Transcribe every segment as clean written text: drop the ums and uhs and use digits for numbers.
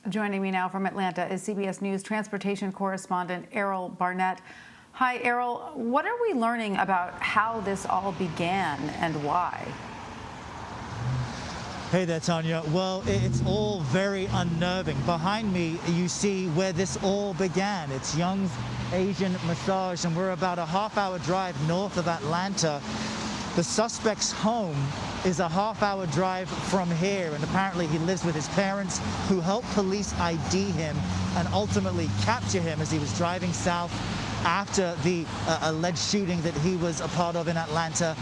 Joining me now from Atlanta is CBS News transportation correspondent Errol Barnett. Hi, Errol. What are we learning about how this all began and why? Hey there, Tanya. Well, it's all very unnerving. Behind me, you see where this all began. It's Young's Asian Massage, and we're about a half-hour drive north of Atlanta. The suspect's home is a half-hour drive from here, and apparently he lives with his parents, who helped police ID him and ultimately capture him as he was driving south after the alleged shooting that he was a part of in Atlanta.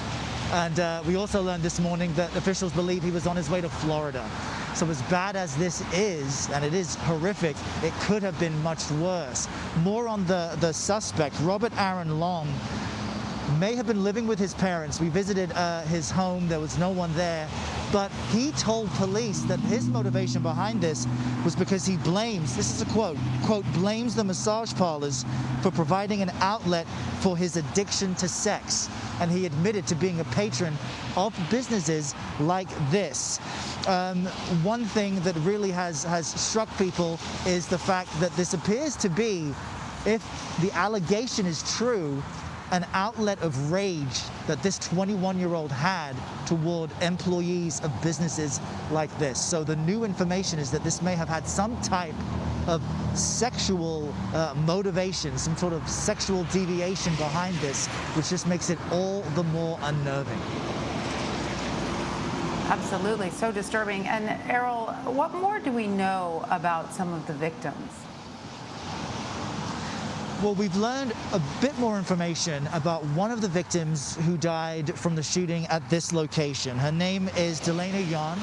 And we also learned this morning that officials believe he was on his way to Florida. So as bad as this is, and it is horrific, it could have been much worse. More on the suspect, Robert Aaron Long, may have been living with his parents. We visited his home. There was no one there. But he told police that his motivation behind this was because he blames, this is a quote, blames the massage parlors for providing an outlet for his addiction to sex. And he admitted to being a patron of businesses like this. One thing that really has struck people is the fact that this appears to be, if the allegation is true, an outlet of rage that this 21-year-old had toward employees of businesses like this. So the new information is that this may have had some type of sexual motivation, some sort of sexual deviation behind this, which just makes it all the more unnerving. Absolutely, so disturbing. And Errol, what more do we know about some of the victims? Well, we've learned a bit more information about one of the victims who died from the shooting at this location. Her name is Delana Yan,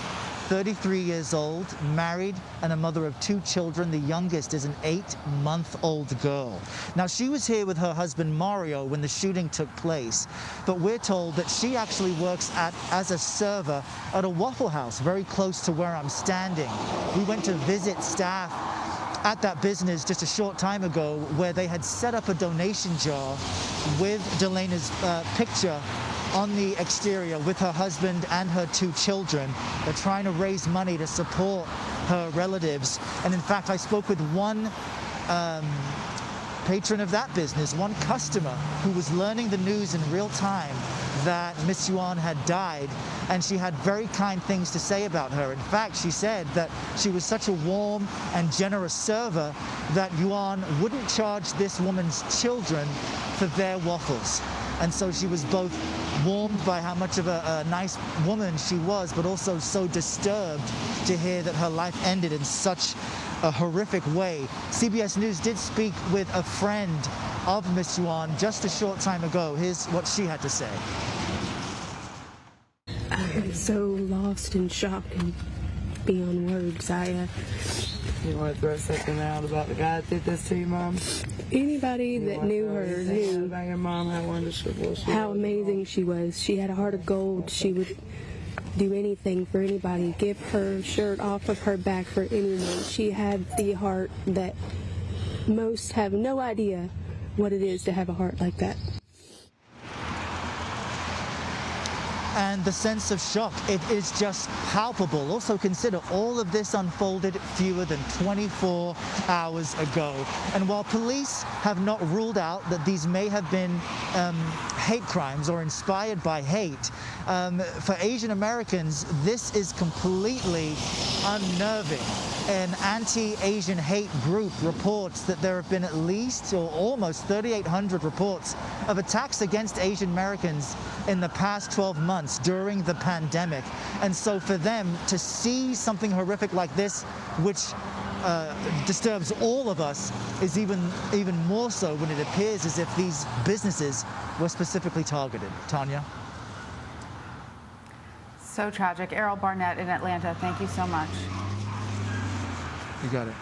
33 years old, married, and a mother of 2 children. The youngest is an 8-month-old girl. Now, she was here with her husband, Mario, when the shooting took place. But we're told that she actually works as a server at a Waffle House very close to where I'm standing. We went to visit staff at that business just a short time ago, where they had set up a donation jar with Delana's picture on the exterior with her husband and her 2 children. They're trying to raise money to support her relatives. And in fact, I spoke with one patron of that business, one customer who was learning the news in real time that Miss Yuan had died, and she had very kind things to say about her. In fact, she said that she was such a warm and generous server that Yuan wouldn't charge this woman's children for their waffles. And so she was both warmed by how much of a nice woman she was, but also so disturbed to hear that her life ended in such a horrific way. CBS News did speak with a friend of Miss Yuan just a short time ago. Here's what she had to say. I'm so lost and shocked and beyond words. You want to throw something out about the guy that did this to you, Mom? Anybody that knew her knew about your mom, how wonderful she was. How amazing she was. She had a heart of gold. She would do anything for anybody, give her shirt off of her back for anyone. She had the heart that most have no idea what it is to have a heart like that. And the sense of shock, it is just palpable. Also consider all of this unfolded fewer than 24 hours ago. And while police have not ruled out that these may have been hate crimes or inspired by hate, for Asian Americans, this is completely unnerving. An anti-Asian hate group reports that there have been at least or almost 3,800 reports of attacks against Asian Americans in the past 12 months during the pandemic. And so for them to see something horrific like this, which disturbs all of us, is even more so when it appears as if these businesses were specifically targeted. Tanya? So tragic. Errol Barnett in Atlanta, thank you so much. You got it.